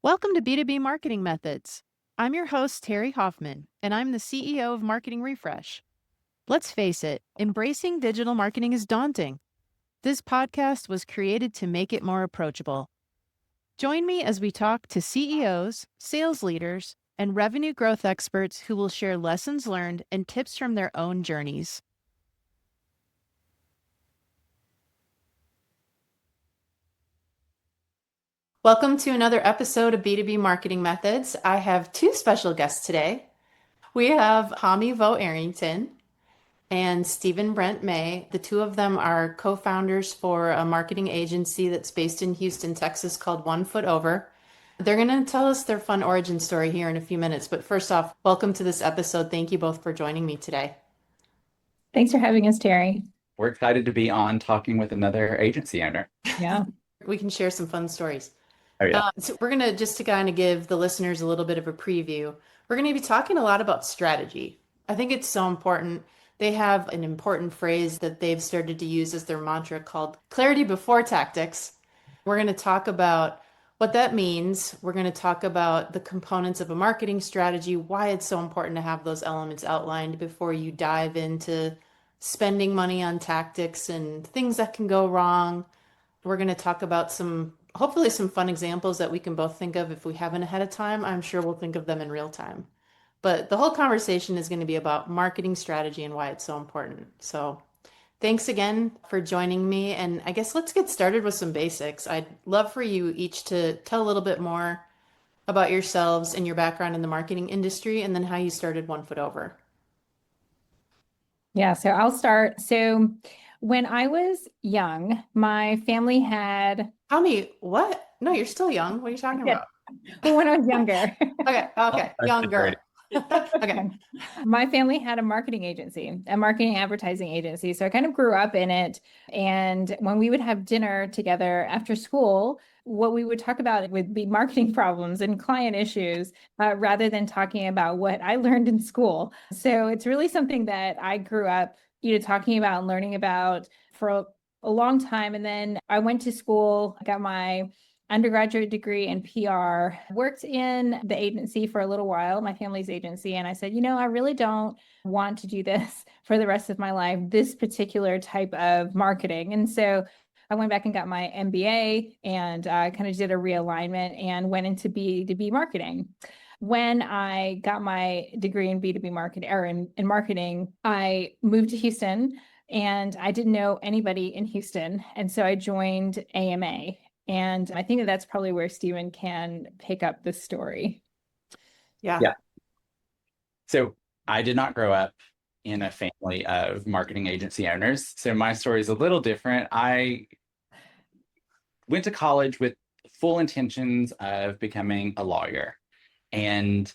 Welcome to B2B Marketing Methods. I'm your host, Terri Hoffman, and I'm the CEO of Marketing Refresh. Let's face it, embracing digital marketing is daunting. This podcast was created to make it more approachable. Join me as we talk to CEOs, sales leaders, and revenue growth experts who will share lessons learned and tips from their own journeys. Welcome to another episode of B2B Marketing Methods. I have two special guests today. We have Hami Arrington and Stephen Brent May. The two of them are co-founders for a marketing agency that's based in Houston, Texas called 1 Foot Over. They're going to tell us their fun origin story here in a few minutes. But first off, welcome to this episode. Thank you both for joining me today. Thanks for having us, Terri. We're excited to be on talking with another agency owner. Yeah. We can share some fun stories. Oh, yeah. So we're going to just to kind of give the listeners a little bit of a preview. We're going to be talking a lot about strategy. I think it's so important. They have an important phrase that they've started to use as their mantra called clarity before tactics. We're going to talk about what that means. We're going to talk about the components of a marketing strategy, why it's so important to have those elements outlined before you dive into spending money on tactics and things that can go wrong. We're going to talk about hopefully some fun examples that we can both think of if we haven't ahead of time. I'm sure we'll think of them in real time. But the whole conversation is going to be about marketing strategy and why it's so important. So thanks again for joining me. And I guess let's get started with some basics. I'd love for you each to tell a little bit more about yourselves and your background in the marketing industry, and then how you started 1 Foot Over. Yeah, so I'll start. So when I was young, my family had... Hami, what? No, you're still young. What are you talking about? But when I was younger. Okay, younger. Okay. My family had a marketing agency, a marketing advertising agency. So I kind of grew up in it. And when we would have dinner together after school, what we would talk about would be marketing problems and client issues, rather than talking about what I learned in school. So it's really something that I grew up, talking about and learning about for a long time. And then I went to school, got my undergraduate degree in PR, worked in the agency for a little while, my family's agency. And I said, I really don't want to do this for the rest of my life, this particular type of marketing. And so I went back and got my MBA and kind of did a realignment and went into B2B marketing. When I got my degree in B2B marketing or in marketing, I moved to Houston and I didn't know anybody in Houston. And so I joined AMA. And I think that's probably where Stephen can pick up the story. Yeah. So I did not grow up in a family of marketing agency owners. So my story is a little different. I went to college with full intentions of becoming a lawyer and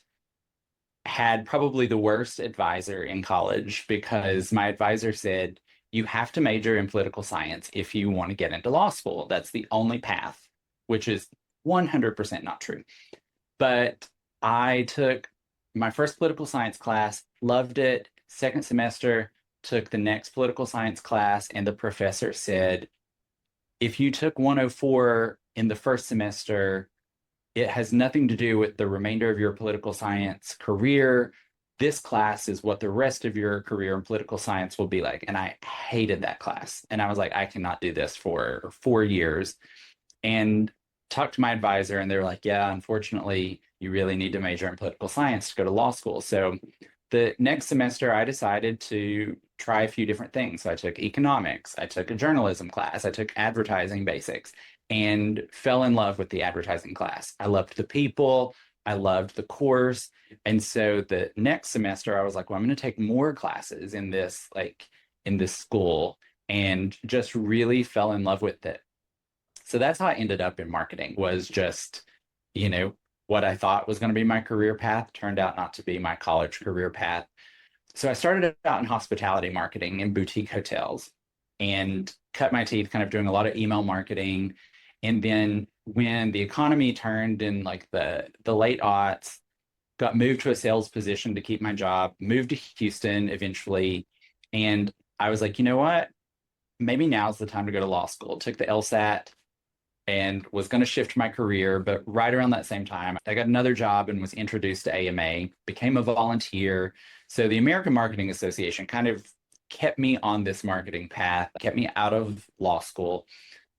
had probably the worst advisor in college, because my advisor said, you have to major in political science if you want to get into law school. That's the only path, which is 100% not true. But I took my first political science class, loved it. Second semester, took the next political science class, and the professor said, if you took 104 in the first semester, it has nothing to do with the remainder of your political science career. This class is what the rest of your career in political science will be like. And I hated that class. And I was like, I cannot do this for 4 years. And talked to my advisor, and they were like, yeah, unfortunately, you really need to major in political science to go to law school. So the next semester, I decided to try a few different things. So I took economics, I took a journalism class, I took advertising basics, and fell in love with the advertising class. I loved the people, I loved the course. And so the next semester, I was like, well, I'm going to take more classes in this school, and just really fell in love with it. So that's how I ended up in marketing, was just, what I thought was going to be my career path turned out not to be my college career path. So I started out in hospitality marketing in boutique hotels and cut my teeth kind of doing a lot of email marketing. And then when the economy turned in like the late aughts, got moved to a sales position to keep my job, moved to Houston eventually. And I was like, you know what? Maybe now's the time to go to law school. Took the LSAT, and was going to shift my career. But right around that same time, I got another job and was introduced to AMA, became a volunteer. So the American Marketing Association kind of kept me on this marketing path, kept me out of law school.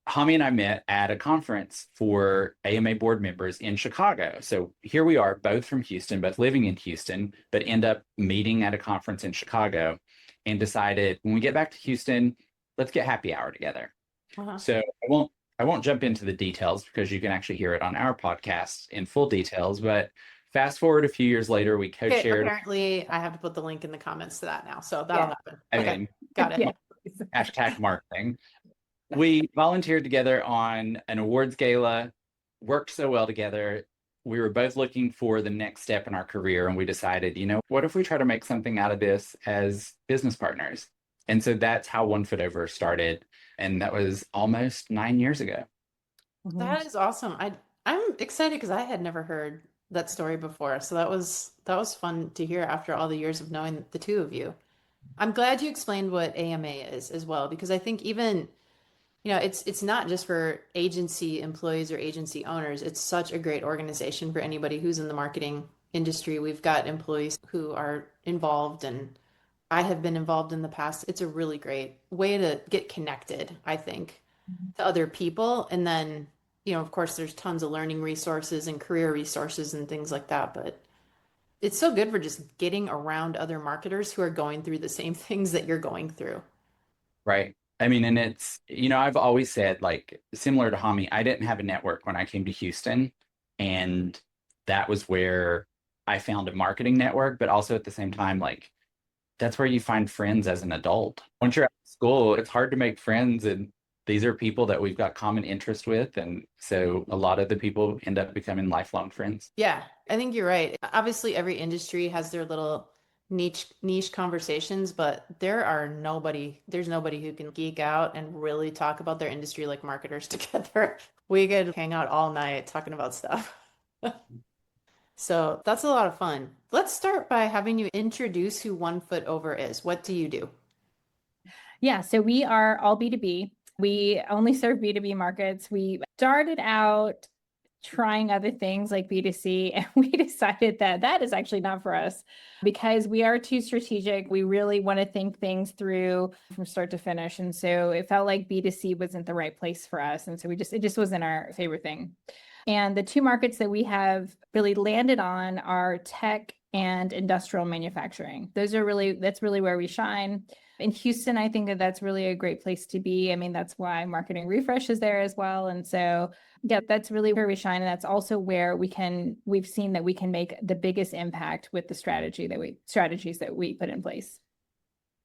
Hami and I met at a conference for AMA board members in Chicago. So here we are, both from Houston, both living in Houston, but end up meeting at a conference in Chicago and decided when we get back to Houston, let's get happy hour together. Uh-huh. So I won't jump into the details because you can actually hear it on our podcast in full details. But fast forward a few years later, we Okay, co-chaired. apparently I have to put the link in the comments to that now. So that'll happen. I Okay, mean, got it. Yeah. hashtag marketing. We volunteered together on an awards gala, worked so well together. We were both looking for the next step in our career, and we decided, what if we try to make something out of this as business partners? And so that's how One Foot Over started. And that was almost 9 years ago. That is awesome. I'm excited because I had never heard that story before. So that was fun to hear after all the years of knowing the two of you. I'm glad you explained what AMA is as well, because I think even, it's not just for agency employees or agency owners. It's such a great organization for anybody who's in the marketing industry. We've got employees who are involved, and I have been involved in the past. It's a really great way to get connected, I think, to other people. And then, of course, there's tons of learning resources and career resources and things like that. But it's so good for just getting around other marketers who are going through the same things that you're going through. Right. I mean, and it's, I've always said, like, similar to Hami, I didn't have a network when I came to Houston. And that was where I found a marketing network, but also at the same time, like, that's where you find friends as an adult. Once you're out of school, it's hard to make friends. And these are people that we've got common interest with. And so a lot of the people end up becoming lifelong friends. Yeah, I think you're right. Obviously, every industry has their little niche conversations, but there's nobody who can geek out and really talk about their industry like marketers together. We could hang out all night talking about stuff. So that's a lot of fun. Let's start by having you introduce who One Foot Over is. What do you do? Yeah, so we are all B2B. We only serve B2B markets. We started out trying other things like B2C, and we decided that that is actually not for us because we are too strategic. We really want to think things through from start to finish. And so it felt like B2C wasn't the right place for us. And so it just wasn't our favorite thing. And the two markets that we have really landed on are tech and industrial manufacturing. That's really where we shine. In Houston, I think that's really a great place to be. I mean, that's why Marketing Refresh is there as well. And so, yeah, that's really where we shine. And that's also where we've seen that we can make the biggest impact with the strategies that we put in place.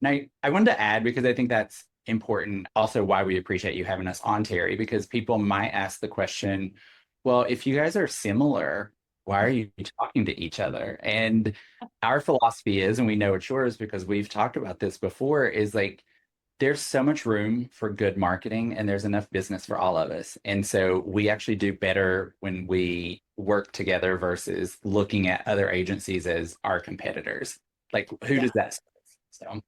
Now, I wanted to add, because I think that's important, also why we appreciate you having us on, Terri, because people might ask the question, well, if you guys are similar, why are you talking to each other? And our philosophy is, and we know it's yours because we've talked about this before, is like, there's so much room for good marketing and there's enough business for all of us. And so we actually do better when we work together versus looking at other agencies as our competitors. Like, who does that serve? So.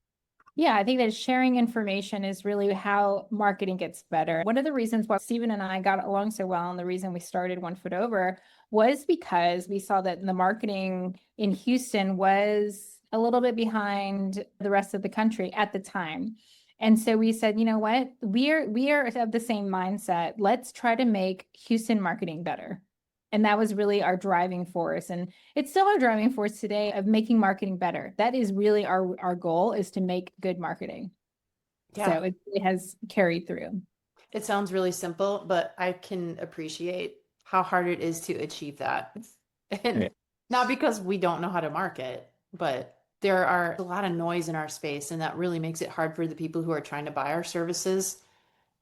Yeah, I think that sharing information is really how marketing gets better. One of the reasons why Stephen and I got along so well, and the reason we started One Foot Over, was because we saw that the marketing in Houston was a little bit behind the rest of the country at the time. And so we said, you know what, we are of the same mindset. Let's try to make Houston marketing better. And that was really our driving force. And it's still our driving force today of making marketing better. That is really our goal, is to make good marketing. Yeah. So it has carried through. It sounds really simple, but I can appreciate how hard it is to achieve that. And not because we don't know how to market, but there are a lot of noise in our space, and that really makes it hard for the people who are trying to buy our services.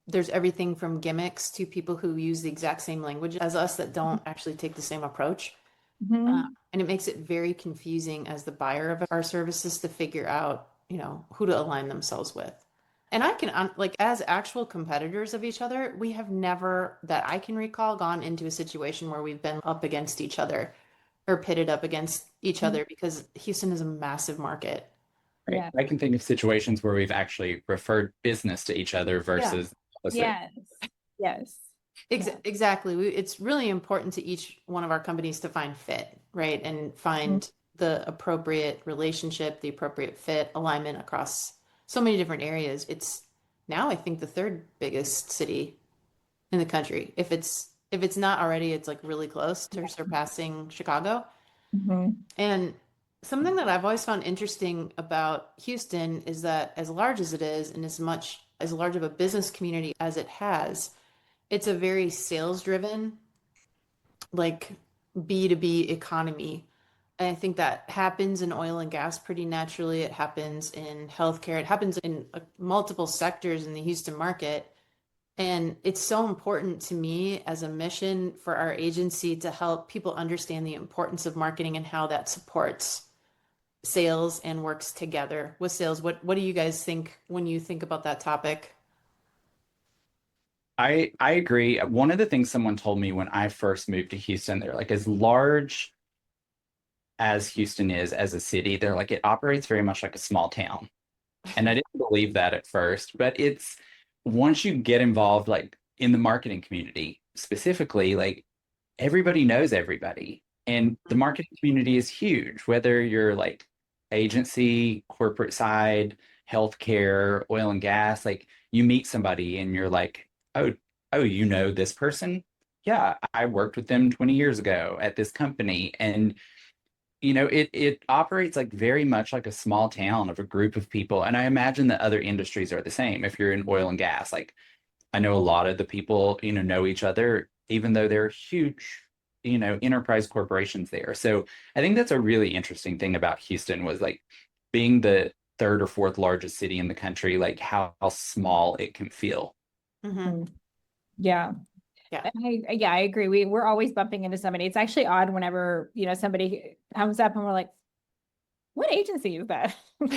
There's everything from gimmicks to people who use the exact same language as us that don't actually take the same approach. Mm-hmm. And it makes it very confusing as the buyer of our services to figure out, who to align themselves with. And I can, like, as actual competitors of each other, we have never, that I can recall, gone into a situation where we've been up against each other or pitted up against each other, because Houston is a massive market. Right. Yeah. I can think of situations where we've actually referred business to each other versus. Yes. Exactly. It's really important to each one of our companies to find fit, right? And Mhm. find the appropriate relationship, the appropriate fit, alignment across so many different areas. It's now, I think, the third biggest city in the country. If it's not already, it's like really close to surpassing Chicago. Mhm. And something that I've always found interesting about Houston is that as large as it is, and as much as large of a business community as it has, it's a very sales driven, like B2B economy. And I think that happens in oil and gas pretty naturally. It happens in healthcare. It happens in multiple sectors in the Houston market. And it's so important to me as a mission for our agency to help people understand the importance of marketing and how that supports sales and works together with sales. What do you guys think when you think about that topic? I agree. One of the things someone told me when I first moved to Houston, they're like, as large as Houston is as a city, they're like, it operates very much like a small town. And I didn't believe that at first, but it's once you get involved, like in the marketing community specifically, like everybody knows everybody. And the marketing community is huge, whether you're like agency, corporate side, healthcare, oil and gas, like you meet somebody and you're like, oh, oh, you know this person? Yeah, I worked with them 20 years ago at this company. And it operates like very much like a small town of a group of people. And I imagine that other industries are the same. If you're in oil and gas, like I know a lot of the people, know each other, even though they're huge, enterprise corporations there. So I think that's a really interesting thing about Houston was like being the third or fourth largest city in the country, like how small it can feel. Hmm. Mhm. Yeah. Yeah. Yeah, I agree. We're always bumping into somebody. It's actually odd whenever, somebody comes up and we're like, what agency is that? I've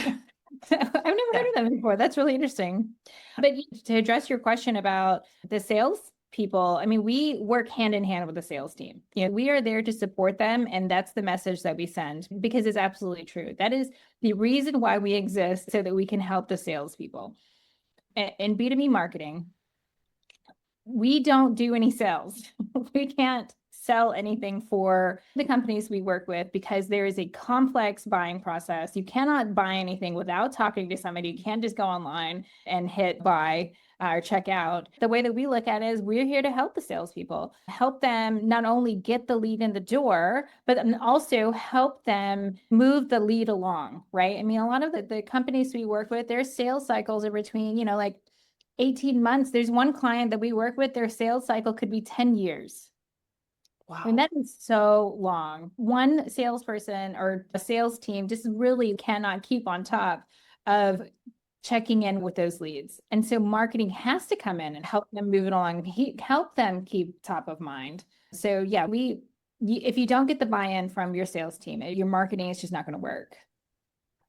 never heard Yeah. of them before. That's really interesting. But to address your question about the sales people, I mean, we work hand in hand with the sales team. We are there to support them. And that's the message that we send because it's absolutely true. That is the reason why we exist so that we can help the salespeople. In B2B marketing, we don't do any sales. We can't sell anything for the companies we work with because there is a complex buying process. You cannot buy anything without talking to somebody. You can't just go online and hit buy or check out. The way that we look at it is we're here to help the salespeople, help them not only get the lead in the door, but also help them move the lead along, right? I mean, a lot of the companies we work with, their sales cycles are between, like 18 months. There's one client that we work with, their sales cycle could be 10 years. I mean, Wow. that is so long. One salesperson or a sales team just really cannot keep on top of checking in with those leads. And so marketing has to come in and help them move it along, help them keep top of mind. So yeah, if you don't get the buy-in from your sales team, your marketing is just not going to work.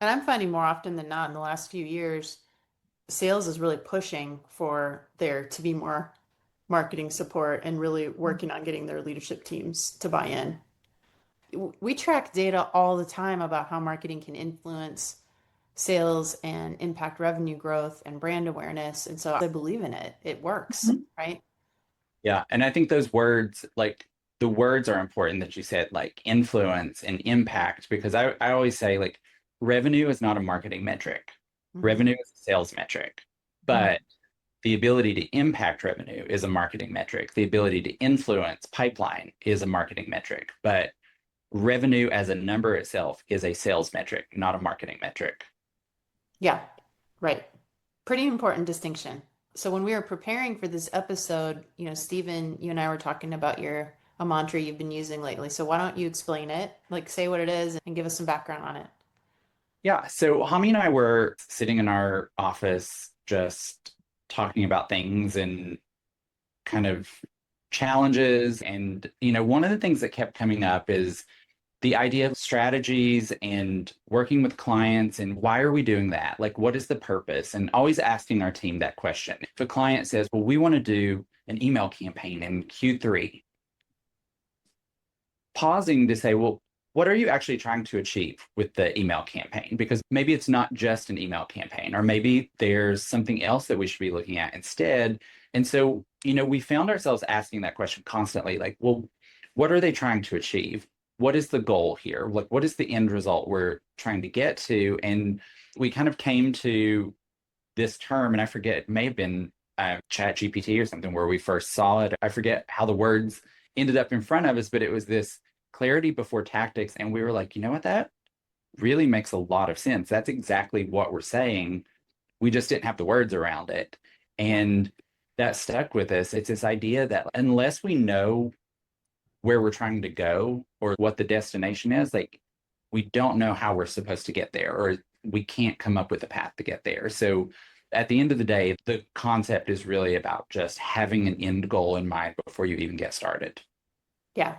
And I'm finding more often than not in the last few years, sales is really pushing for there to be more marketing support and really working on getting their leadership teams to buy in. We track data all the time about how marketing can influence sales and impact revenue growth and brand awareness. And so I believe in it. It works, Mhm. right? Yeah. And I think those words, like the words are important that you said, like influence and impact, because I always say, like, revenue is not a marketing metric, Hmm. revenue is a sales metric. But the ability to impact revenue is a marketing metric. The ability to influence pipeline is a marketing metric. But revenue as a number itself is a sales metric, not a marketing metric. Yeah, right. Pretty important distinction. So when we were preparing for this episode, Stephen, you and I were talking about a mantra you've been using lately. So why don't you explain it? Like say what it is and give us some background on it. Yeah. So Hami and I were sitting in our office just talking about things and kind of challenges. And, one of the things that kept coming up is the idea of strategies and working with clients and why are we doing that? Like, what is the purpose? And always asking our team that question. If a client says, well, we want to do an email campaign in Q3, pausing to say, well, what are you actually trying to achieve with the email campaign? Because maybe it's not just an email campaign, or maybe there's something else that we should be looking at instead. And so, we found ourselves asking that question constantly, like, well, what are they trying to achieve? What is the goal here? Like, what is the end result we're trying to get to? And we kind of came to this term, and I forget, it may have been Chat GPT or something where we first saw it. I forget how the words ended up in front of us, but it was this clarity before tactics. And we were like, you know what, that really makes a lot of sense. That's exactly what we're saying. We just didn't have the words around it. And that stuck with us. It's this idea that unless we know where we're trying to go or what the destination is, like we don't know how we're supposed to get there, or we can't come up with a path to get there. So at the end of the day, the concept is really about just having an end goal in mind before you even get started. Yeah.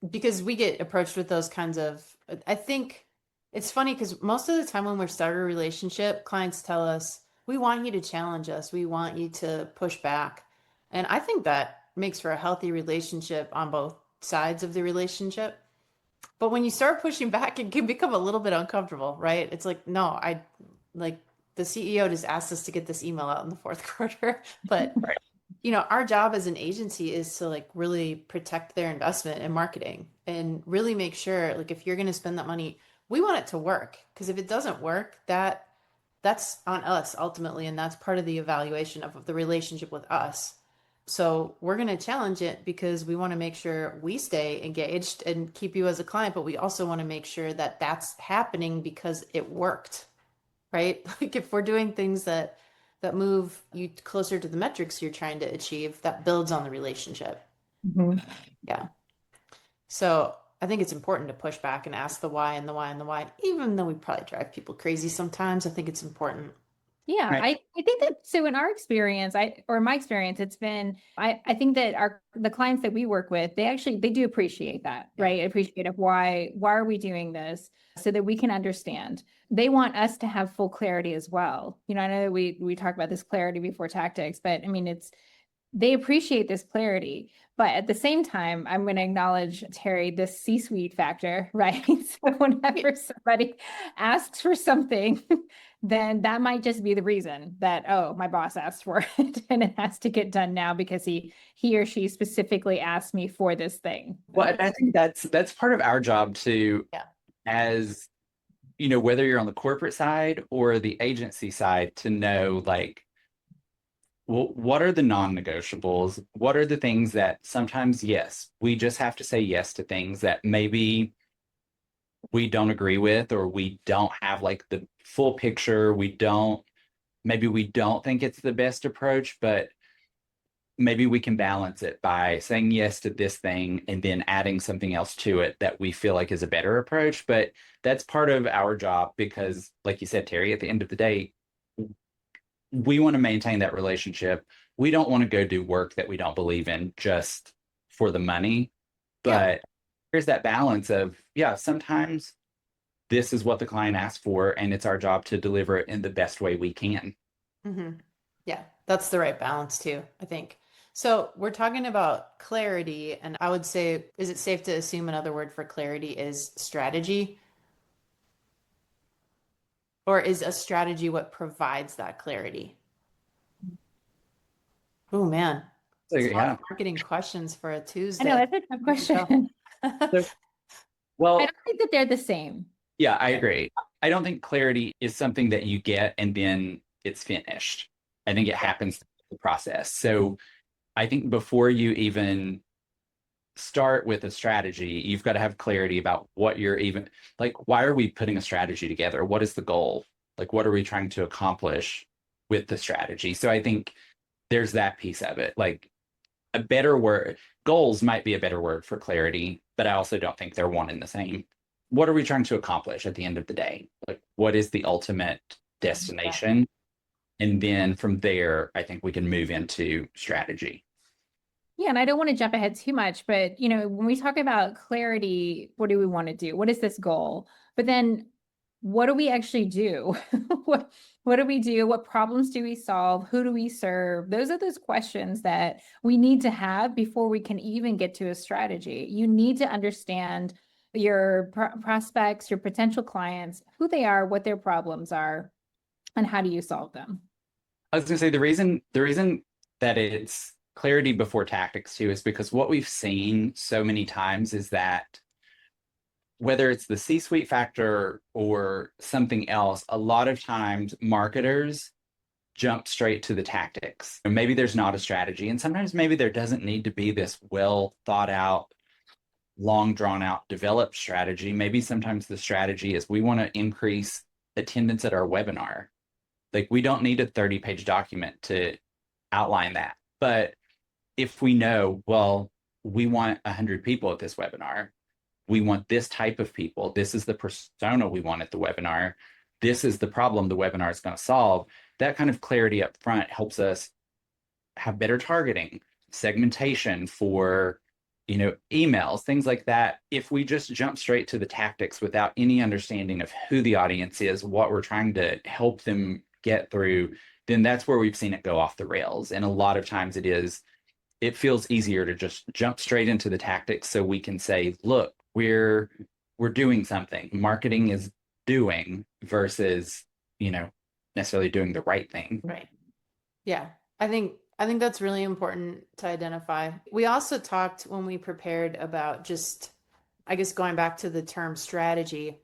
Because we get approached with those kinds of, I think it's funny because most of the time when we're starting a relationship, clients tell us, we want you to challenge us. We want you to push back. And I think that makes for a healthy relationship on both sides of the relationship. But when you start pushing back, it can become a little bit uncomfortable, right? It's like, no, I like the CEO just asked us to get this email out in the fourth quarter. But, Right. our job as an agency is to like really protect their investment in marketing and really make sure, like, if you're going to spend that money, we want it to work. Because if it doesn't work, that's on us ultimately. And that's part of the evaluation of the relationship with us. So we're going to challenge it because we want to make sure we stay engaged and keep you as a client, but we also want to make sure that that's happening because it worked, right? Like if we're doing things that move you closer to the metrics you're trying to achieve, that builds on the relationship. Mhm. Yeah. So I think it's important to push back and ask the why and the why and the why, even though we probably drive people crazy sometimes. I think it's important. Yeah, Right. I think that so in our experience, or my experience, it's been I think that the clients that we work with, they do appreciate that, Yeah. right? Appreciate of why are we doing this so that we can understand. They want us to have full clarity as well. I know that we talk about this clarity before tactics, but I mean they appreciate this clarity. But at the same time, I'm going to acknowledge, Terri, this C-suite factor, right? So whenever somebody asks for something, then that might just be the reason that, oh, my boss asked for it and it has to get done now because he or she specifically asked me for this thing. Well, and I think that's part of our job too, Yeah. as whether you're on the corporate side or the agency side, to know like, well, what are the non-negotiables? What are the things that sometimes, yes, we just have to say yes to things that maybe we don't agree with, or we don't have like the full picture. Maybe we don't think it's the best approach, but maybe we can balance it by saying yes to this thing and then adding something else to it that we feel like is a better approach. But that's part of our job because, like you said, Terri, at the end of the day, we want to maintain that relationship. We don't want to go do work that we don't believe in just for the money. Yeah. But there's that balance of, yeah, sometimes this is what the client asked for, and it's our job to deliver it in the best way we can. Mm-hmm. Yeah, that's the right balance too, I think. So we're talking about clarity, and I would say, is it safe to assume another word for clarity is strategy? Or is a strategy what provides that clarity? Oh man, So, it's a lot yeah. of marketing questions for a I know Tuesday. that's a tough You can tell. question. So, I well, don't think that they're the same. yeah, I agree. I don't think clarity is something that you get and then it's finished. I think it happens through the process. So I think before you even start with a strategy, you've got to have clarity about what you're even like, why are we putting a strategy together? What is the goal? Like, what are we trying to accomplish with the strategy? So I think there's that piece of it. Like a better word, goals might be a better word for clarity, but I also don't think they're one and the same. What are we trying to accomplish at the end of the day? Like, what is the ultimate Yeah. destination? And then from there, I think we can move into strategy. Yeah, and I don't want to jump ahead too much, but when we talk about clarity, what do we want to do? What is this goal? But then what do we actually do? What do we do? What problems do we solve? Who do we serve? Those are those questions that we need to have before we can even get to a strategy. You need to understand your prospects, your potential clients, who they are, what their problems are, and how do you solve them? I was going to say the reason that it's clarity before tactics too, is because what we've seen so many times is that whether it's the C-suite factor or something else, a lot of times marketers jump straight to the tactics. And maybe there's not a strategy. And sometimes maybe there doesn't need to be this well thought out, long drawn out, developed strategy. Maybe sometimes the strategy is we want to increase attendance at our webinar. Like we don't need a 30-page document to outline that. But if we know, well, we want 100 people at this webinar, we want this type of people, this is the persona we want at the webinar, this is the problem the webinar is going to solve, that kind of clarity up front helps us have better targeting, segmentation for, emails, things like that. If we just jump straight to the tactics without any understanding of who the audience is, what we're trying to help them get through, then that's where we've seen it go off the rails. And a lot of times it feels easier to just jump straight into the tactics so we can say, look, we're doing something. Marketing is doing versus, necessarily doing the right thing. Right. Yeah. I think that's really important to identify. We also talked when we prepared about just, I guess, going back to the term strategy.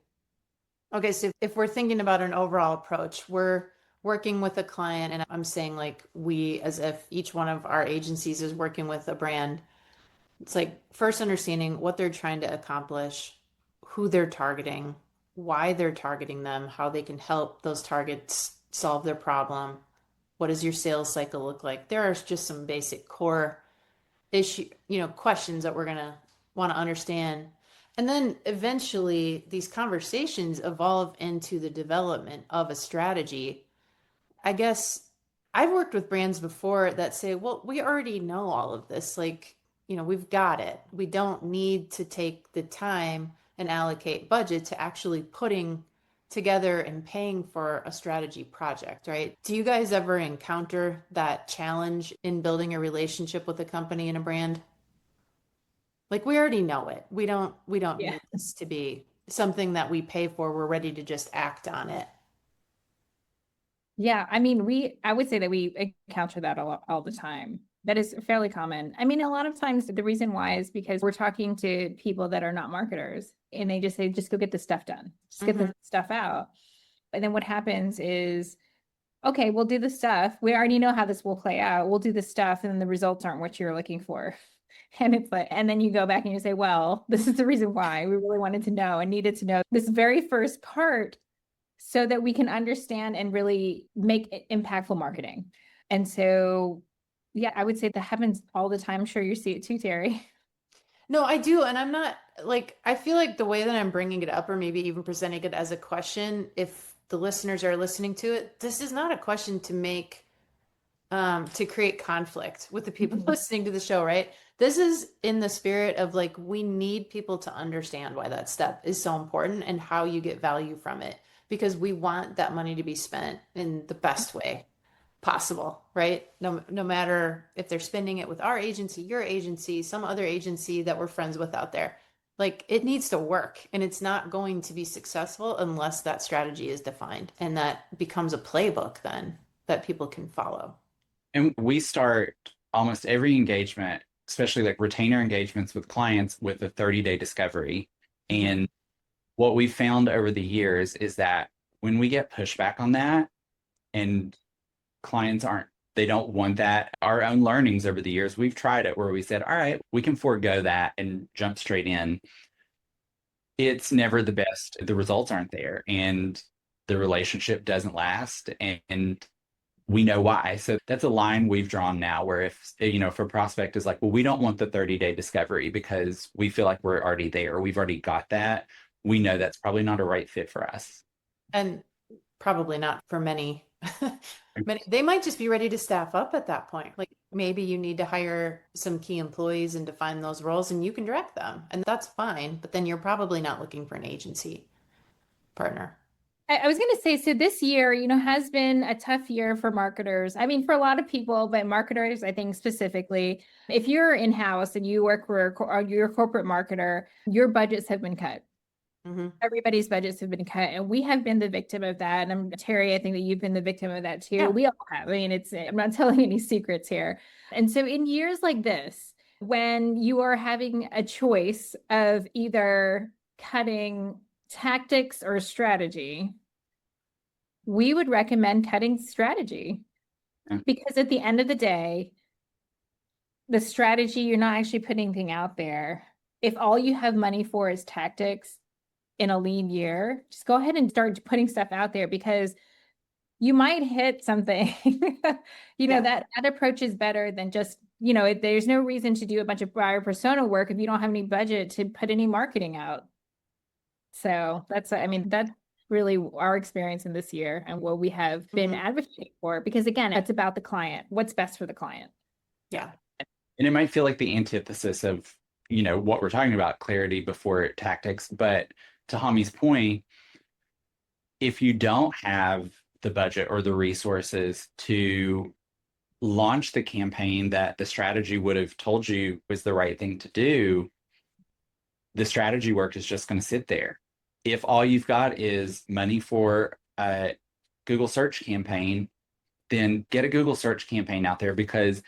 Okay, so if we're thinking about an overall approach, we're working with a client, and I'm saying like we, as if each one of our agencies is working with a brand. It's like first understanding what they're trying to accomplish, who they're targeting, why they're targeting them, how they can help those targets solve their problem. What does your sales cycle look like? There are just some basic core issue, questions that we're going to want to understand. And then eventually these conversations evolve into the development of a strategy. I guess I've worked with brands before that say, well, we already know all of this. Like, we've got it. We don't need to take the time and allocate budget to actually putting together and paying for a strategy project, right? Do you guys ever encounter that challenge in building a relationship with a company and a brand? Like we already know it. We don't Yeah. need this to be something that we pay for. We're ready to just act on it. Yeah, I mean, I would say that we encounter that a lot all the time. That is fairly common. I mean, a lot of times the reason why is because we're talking to people that are not marketers and they just say, just go get the stuff done, just get the stuff out. And then what happens is, okay, we'll do the stuff. We already know how this will play out. We'll do the stuff, and then the results aren't what you're looking for. And it's like, and then you go back and you say, well, this is the reason why we really wanted to know and needed to know this very first part so that we can understand and really make impactful marketing. And so, yeah, I would say that happens all the time. I'm sure you see it too, Terri. No, I do. And I'm not like, I feel like the way that I'm bringing it up, or maybe even presenting it as a question, if the listeners are listening to it, this is not a question to make, to create conflict with the people listening to the show, right? This is in the spirit of like, we need people to understand why that step is so important and how you get value from it, because we want that money to be spent in the best way possible, right? No matter if they're spending it with our agency, your agency, some other agency that we're friends with out there. Like it needs to work, and it's not going to be successful unless that strategy is defined and that becomes a playbook then that people can follow. And we start almost every engagement, especially like retainer engagements with clients, with a 30-day discovery. And what we found over the years is that when we get pushback on that and clients they don't want that, our own learnings over the years, we've tried it where we said, all right, we can forego that and jump straight in. It's never the best. The results aren't there and the relationship doesn't last. And we know why. So that's a line we've drawn now where if a prospect is like, well, we don't want the 30-day discovery because we feel like we're already there, we've already got that, we know that's probably not a right fit for us. And probably not for many. They might just be ready to staff up at that point. Like maybe you need to hire some key employees and define those roles and you can direct them. And that's fine. But then you're probably not looking for an agency partner. I was going to say, so this year, has been a tough year for marketers. I mean, for a lot of people, but marketers, I think specifically, if you're in-house and you work for you're a corporate marketer, your budgets have been cut. Hmm. Everybody's budgets have been cut, and we have been the victim of that. And Terry, I think that you've been the victim of that too. Yeah. We all have. I mean, I'm not telling any secrets here. And so in years like this, when you are having a choice of either cutting tactics or strategy, we would recommend cutting strategy. Yeah. Because at the end of the day, the strategy, you're not actually putting anything out there. If all you have money for is tactics in a lean year, just go ahead and start putting stuff out there, because you might hit something. Yeah. That approach is better than just, there's no reason to do a bunch of buyer persona work if you don't have any budget to put any marketing out. So that's really our experience in this year and what we have been advocating for, because again, it's about the client, what's best for the client. Yeah. And it might feel like the antithesis of, what we're talking about, clarity before tactics. But to Hami's point, if you don't have the budget or the resources to launch the campaign that the strategy would have told you was the right thing to do, the strategy work is just going to sit there. If all you've got is money for a Google search campaign, then get a Google search campaign out there, because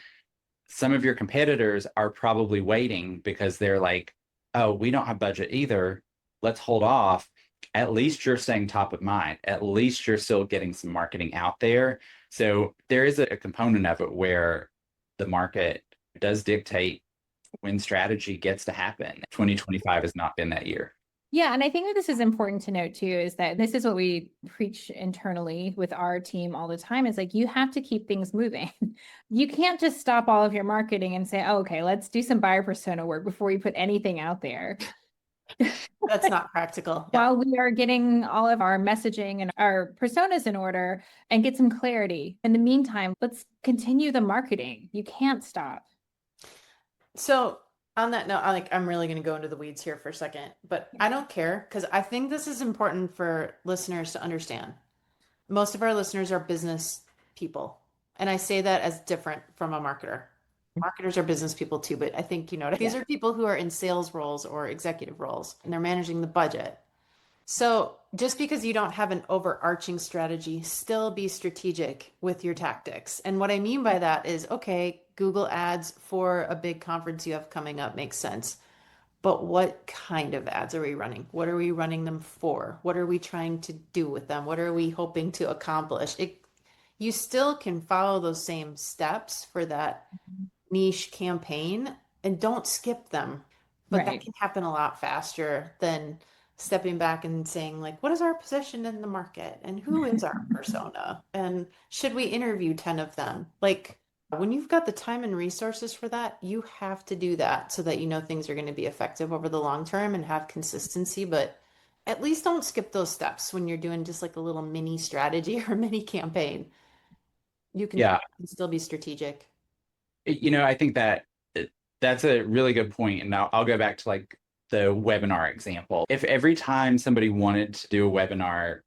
some of your competitors are probably waiting because they're like, oh, we don't have budget either. Let's hold off. At least you're staying top of mind. At least you're still getting some marketing out there. So there is a component of it where the market does dictate when strategy gets to happen. 2025 has not been that year. Yeah, and I think that this is important to note too, is that this is what we preach internally with our team all the time, is like, you have to keep things moving. You can't just stop all of your marketing and say, oh, okay, let's do some buyer persona work before you put anything out there. That's not practical. Yeah. While we are getting all of our messaging and our personas in order and get some clarity. In the meantime, let's continue the marketing. You can't stop. So on that note, I'm really going to go into the weeds here for a second, but I don't care, because I think this is important for listeners to understand. Most of our listeners are business people, and I say that as different from a marketer. Marketers are business people too, but I think, these are people who are in sales roles or executive roles, and they're managing the budget. So just because you don't have an overarching strategy, still be strategic with your tactics. And what I mean by that is, okay, Google ads for a big conference you have coming up makes sense. But what kind of ads are we running? What are we running them for? What are we trying to do with them? What are we hoping to accomplish? You still can follow those same steps for that niche campaign, and don't skip them. But that can happen a lot faster than stepping back and saying, like, what is our position in the market, and who is our persona, and should we interview 10 of them? Like, when you've got the time and resources for that, you have to do that so that things are going to be effective over the long term and have consistency. But at least don't skip those steps when you're doing just like a little mini strategy or mini campaign. You can Yeah. still be strategic. I think that's a really good point. And I'll go back to like the webinar example. If every time somebody wanted to do a webinar,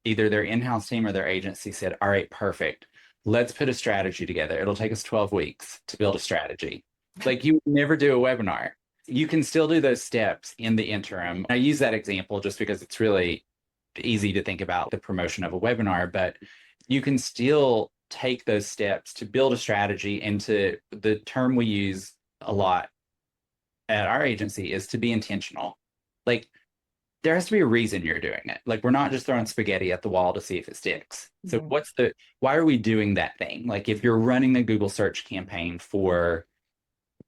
either their in-house team or their agency said, all right, perfect, let's put a strategy together. It'll take us 12 weeks to build a strategy. Like, you would never do a webinar. You can still do those steps in the interim. I use that example just because it's really easy to think about the promotion of a webinar, but you can still take those steps to build a strategy. And to the term we use a lot at our agency is to be intentional. Like, there has to be a reason you're doing it. Like, we're not just throwing spaghetti at the wall to see if it sticks. So why are we doing that thing? Like, if you're running a Google search campaign for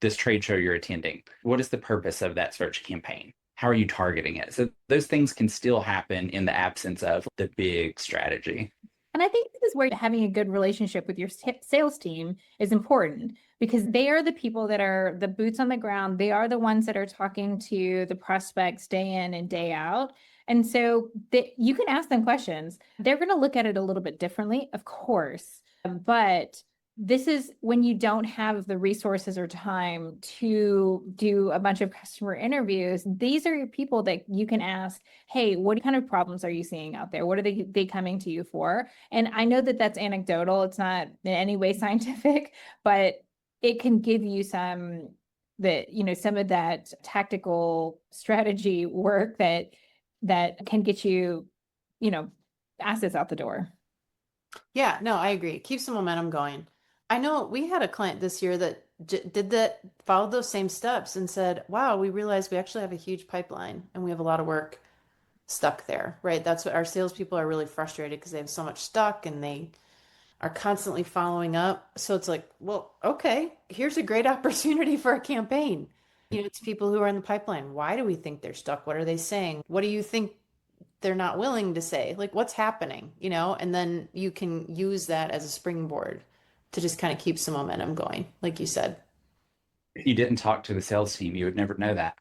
this trade show you're attending, what is the purpose of that search campaign? How are you targeting it? So those things can still happen in the absence of the big strategy. And I think this is where having a good relationship with your sales team is important, because they are the people that are the boots on the ground. They are the ones that are talking to the prospects day in and day out. And so you can ask them questions. They're going to look at it a little bit differently, of course, but this is when you don't have the resources or time to do a bunch of customer interviews. These are your people that you can ask, hey, what kind of problems are you seeing out there? What are they coming to you for? And I know that that's anecdotal. It's not in any way scientific, but it can give you some that, some of that tactical strategy work that can get you, assets out the door. Yeah, no, I agree. Keeps the momentum going. I know we had a client this year that did that, followed those same steps and said, wow, we realized we actually have a huge pipeline and we have a lot of work stuck there, right? That's what our salespeople are really frustrated because they have so much stuck and they are constantly following up. So it's like, well, okay, here's a great opportunity for a campaign. It's people who are in the pipeline. Why do we think they're stuck? What are they saying? What do you think they're not willing to say? Like, what's happening? And then you can use that as a springboard to just kind of keep some momentum going, like you said. If you didn't talk to the sales team, you would never know that.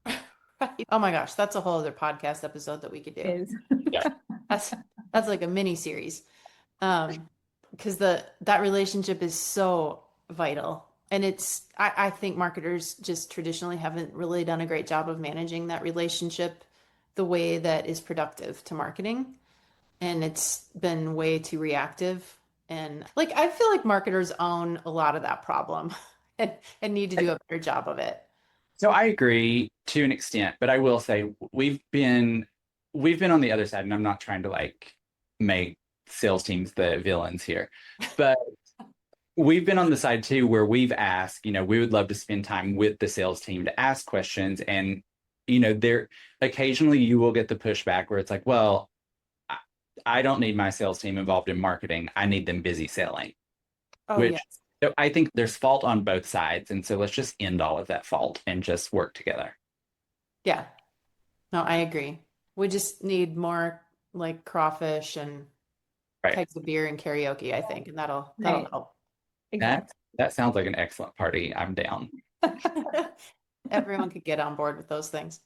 Right. Oh my gosh, that's a whole other podcast episode that we could do. Is Yeah. That's like a mini series. Because that relationship is so vital. And I think marketers just traditionally haven't really done a great job of managing that relationship the way that is productive to marketing. And it's been way too reactive. And like I feel like marketers own a lot of that problem and need to do a better job of it. So I agree to an extent, but I will say we've been on the other side, and I'm not trying to like make sales teams the villains here, but we've been on the side too where we've asked, we would love to spend time with the sales team to ask questions, and there occasionally you will get the pushback where it's like, well, I don't need my sales team involved in marketing. I need them busy selling. Oh, Which yes. so I think there's fault on both sides. And so let's just end all of that fault and just work together. Yeah. No, I agree. We just need more like crawfish and Right. types of beer and karaoke, I think, and that'll Right. help. That that sounds like an excellent party. I'm down. Everyone could get on board with those things.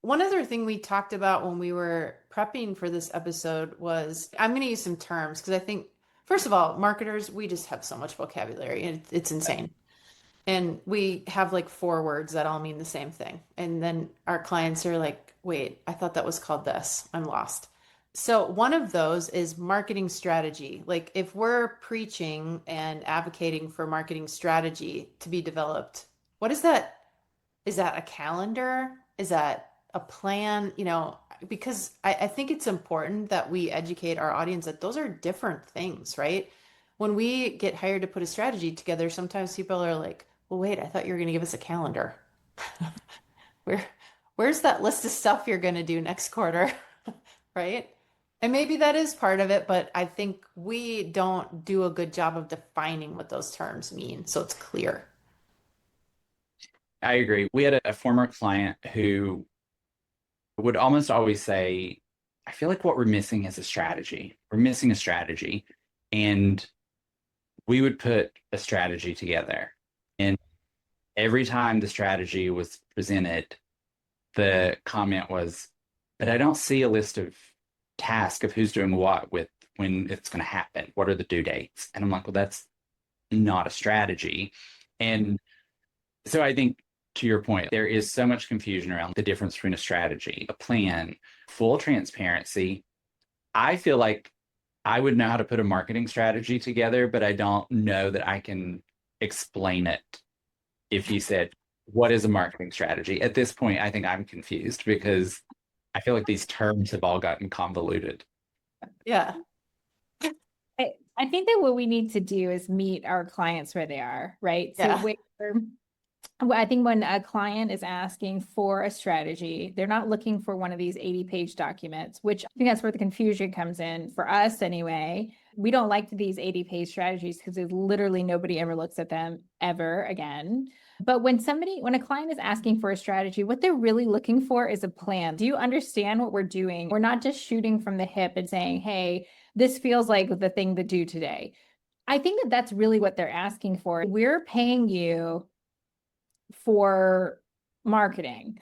One other thing we talked about when we were prepping for this episode was I'm going to use some terms because I think, first of all, marketers, we just have so much vocabulary and it's insane. And we have like 4 words that all mean the same thing. And then our clients are like, wait, I thought that was called this. I'm lost. So one of those is marketing strategy. Like if we're preaching and advocating for marketing strategy to be developed, what is that? Is that a calendar? Is that a plan? Because I think it's important that we educate our audience that those are different things, right? When we get hired to put a strategy together, sometimes people are like, well, wait, I thought you were going to give us a calendar. Where, where's that list of stuff you're going to do next quarter? Right? And maybe that is part of it, but I think we don't do a good job of defining what those terms mean. So it's clear. I agree. We had a former client who would almost always say, I feel like what we're missing is a strategy. We're missing a strategy. And we would put a strategy together. And every time the strategy was presented, the comment was, but I don't see a list of tasks of who's doing what with when it's going to happen. What are the due dates? And I'm like, well, that's not a strategy. And so I think to your point, there is so much confusion around the difference between a strategy, a plan, full transparency. I feel like I would know how to put a marketing strategy together, but I don't know that I can explain it. If you said, what is a marketing strategy? At this point, I think I'm confused because I feel like these terms have all gotten convoluted. Yeah. I think that what we need to do is meet our clients where they are, right? Yeah. So I think when a client is asking for a strategy, they're not looking for one of these 80-page documents, which I think that's where the confusion comes in for us anyway. We don't like these 80-page strategies because literally nobody ever looks at them ever again. But when a client is asking for a strategy, what they're really looking for is a plan. Do you understand what we're doing? We're not just shooting from the hip and saying, hey, this feels like the thing to do today. I think that that's really what they're asking for. We're paying you for marketing.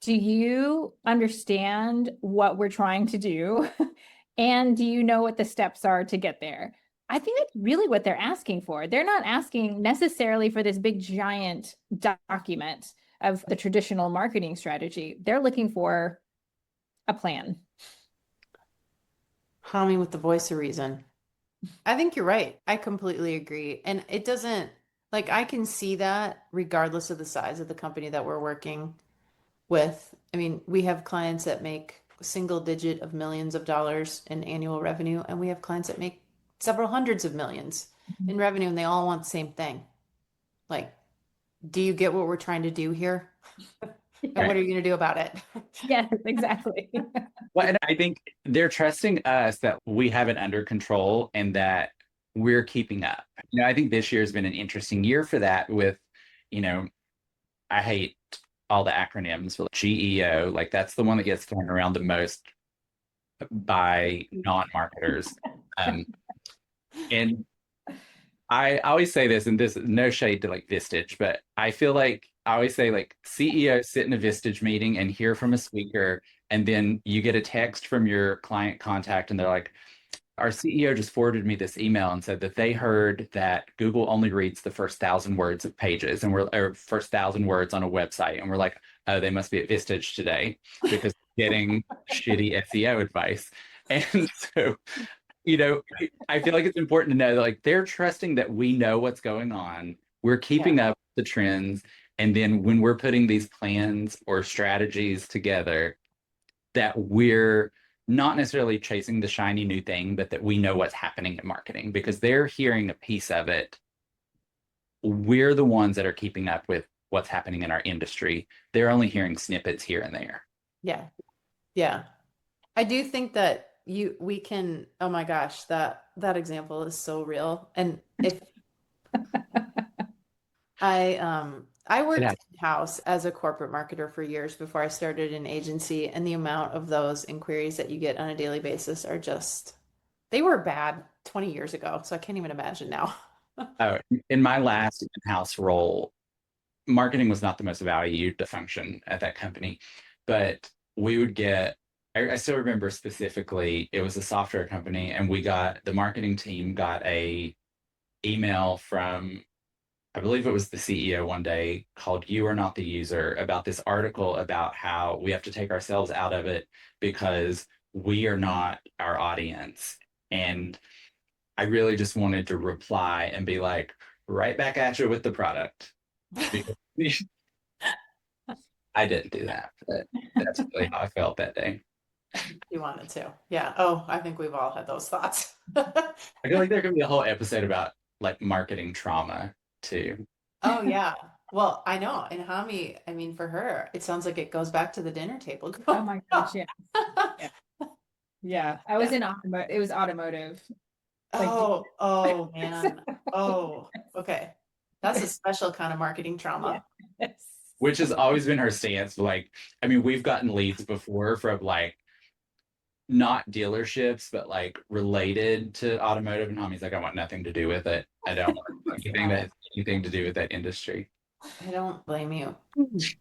Do you understand what we're trying to do? And do you know what the steps are to get there? I think that's really what they're asking for. They're not asking necessarily for this big giant document of the traditional marketing strategy. They're looking for a plan. Hami with the voice of reason. I think you're right. I completely agree. And it doesn't Like I can see that regardless of the size of the company that we're working with. I mean, we have clients that make single digit of millions of dollars in annual revenue, and we have clients that make several hundreds of millions in revenue, and they all want the same thing. Like, do you get what we're trying to do here? And what Right. are you going to do about it? Yes, exactly. Well, and I think they're trusting us that we have it under control and that we're keeping up. I think this year has been an interesting year for that with, you know, I hate all the acronyms, but GEO, like that's the one that gets thrown around the most by non-marketers. Um, and I always say this, and this no shade to like Vistage, but I feel like I always say like CEOs sit in a Vistage meeting and hear from a speaker, and then you get a text from your client contact, and they're like, our CEO just forwarded me this email and said that they heard that Google only reads the first 1,000 words of pages and we're or first 1,000 words on a website. And we're like, oh, they must be at Vistage today because getting shitty SEO advice. And so, I feel like it's important to know that like they're trusting that we know what's going on. We're keeping up with the trends. And then when we're putting these plans or strategies together, that we're not necessarily chasing the shiny new thing, but that we know what's happening in marketing because they're hearing a piece of it. We're the ones that are keeping up with what's happening in our industry. They're only hearing snippets here and there. Yeah. Yeah. I do think that we can, oh my gosh, that example is so real. And if I Yeah. worked in-house as a corporate marketer for years before I started an agency, and the amount of those inquiries that you get on a daily basis are just, they were bad 20 years ago, so I can't even imagine now. In my last in-house role, marketing was not the most valued function at that company, but we would get, I still remember specifically, it was a software company, and the marketing team got a email from I believe it was the CEO one day called You Are Not the User about this article about how we have to take ourselves out of it because we are not our audience. And I really just wanted to reply and be like, right back at you with the product. Because I didn't do that, but that's really how I felt that day. You wanted to. Yeah. Oh, I think we've all had those thoughts. I feel like there could be a whole episode about like marketing trauma too. Oh yeah. Well, I know. And Hami, I mean, for her, it sounds like it goes back to the dinner table. Oh my gosh, yeah. Yeah. Yeah. I was Yeah. in automotive. It was automotive. Like, Oh man. Oh, okay. That's a special kind of marketing yeah. trauma. Which has always been her stance. Like, I mean, we've gotten leads before from like not dealerships, but like related to automotive. And Hami's like, I want nothing to do with it. I don't want anything that has anything to do with that industry. I don't blame you. Mhm.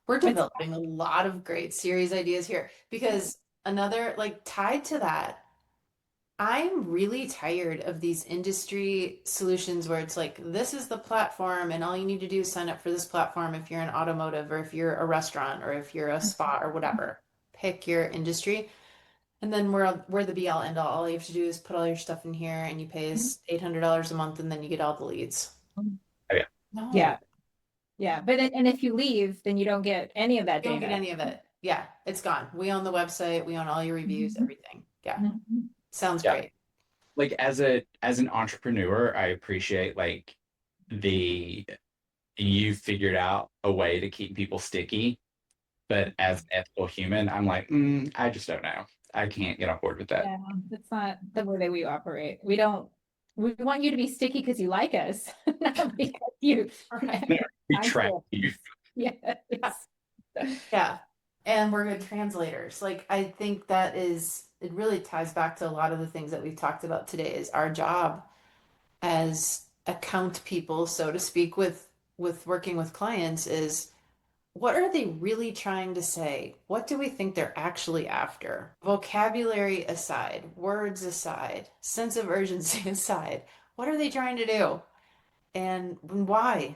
We're It's developing a lot of great series ideas here because another, like, tied to that, I'm really tired of these industry solutions where it's like, this is the platform, and all you need to do is sign up for this platform if you're in automotive or if you're a restaurant or if you're a spa or whatever. Pick your industry. And then we're the be all end all. All you have to do is put all your stuff in here and you pay us $800 a month and then you get all the leads. Oh, yeah. yeah. No, Yeah. But and if you leave, then you don't get any of that you don't get data. any of it. Yeah, it's gone. We own the website, we own all your reviews, everything. Yeah, Mhm. sounds Yeah. great. Like as an entrepreneur, I appreciate like the you figured out a way to keep people sticky. But as an ethical human, I'm like, I just don't know. I can't get on board with that. Yeah, that's not the way that we operate. We want you to be sticky because you like us, not because you. Right. We I track feel. you. Yes. Yeah. And we're good translators. Like I think that is it really ties back to a lot of the things that we've talked about today is our job as account people, so to speak, with working with clients is what are they really trying to say? What do we think they're actually after? Vocabulary aside, words aside, sense of urgency aside, what are they trying to do? And why,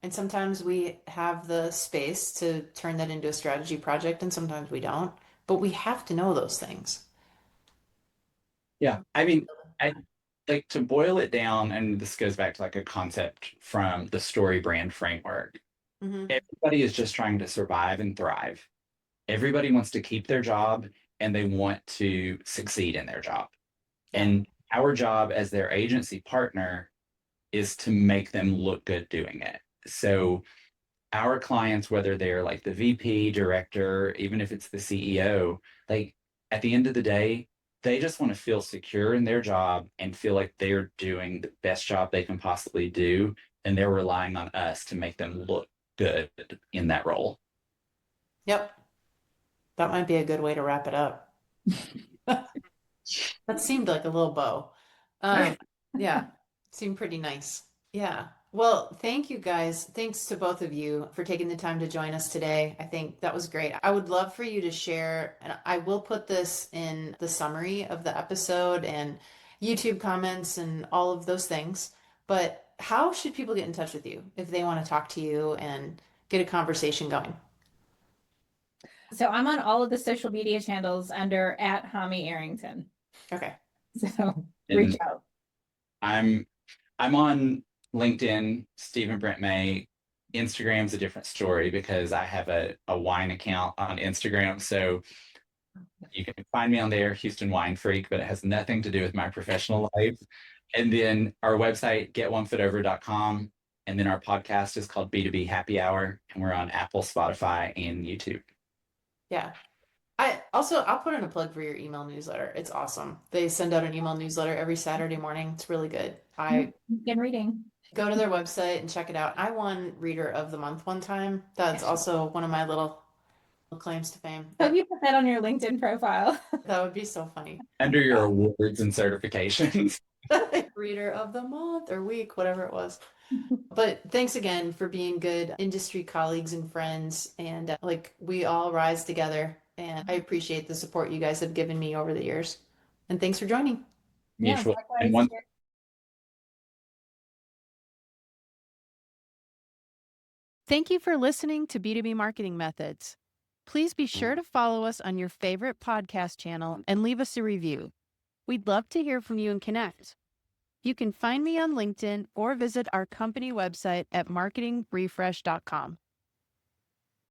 And sometimes we have the space to turn that into a strategy project, and sometimes we don't. But we have to know those things. Yeah. I mean, I like to boil it down, and this goes back to like a concept from the story brand framework. Hmm. Everybody is just trying to survive and thrive. Everybody wants to keep their job and they want to succeed in their job. Yeah. And our job as their agency partner is to make them look good doing it. So our clients, whether they're like the VP, director, even if it's the CEO, like at the end of the day, they just want to feel secure in their job and feel like they're doing the best job they can possibly do. And they're relying on us to make them look good in that role. Yep. That might be a good way to wrap it up. That seemed like a little bow. Um, yeah, seemed pretty nice. Yeah. Well, thank you guys. Thanks to both of you for taking the time to join us today. I think that was great. I would love for you to share, and I will put this in the summary of the episode and YouTube comments and all of those things. But how should people get in touch with you if they want to talk to you and get a conversation going? So I'm on all of the social media channels under @Hami Arrington. Okay. So reach And out. I'm on LinkedIn, Stephen Brent May. Instagram's a different story because I have a wine account on Instagram. So you can find me on there, Houston Wine Freak, but it has nothing to do with my professional life. And then our website, getonefootover.com. And then our podcast is called B2B Happy Hour, and we're on Apple, Spotify, and YouTube. Yeah. I'll put in a plug for your email newsletter. It's awesome. They send out an email newsletter every Saturday morning. It's really good. I Been reading. go to their website and check it out. I won Reader of the Month one time. That's also one of my little claims to fame. Hope you put that on your LinkedIn profile. That would be so funny. Under your awards and certifications. Reader of the Month or week, whatever it was. But thanks again for being good industry colleagues and friends. And like we all rise together. And I appreciate the support you guys have given me over the years. And thanks for joining. Mutual. Likewise. And one Thank you for listening to B2B Marketing Methods. Please be sure to follow us on your favorite podcast channel and leave us a review. We'd love to hear from you and connect. You can find me on LinkedIn or visit our company website at marketingrefresh.com.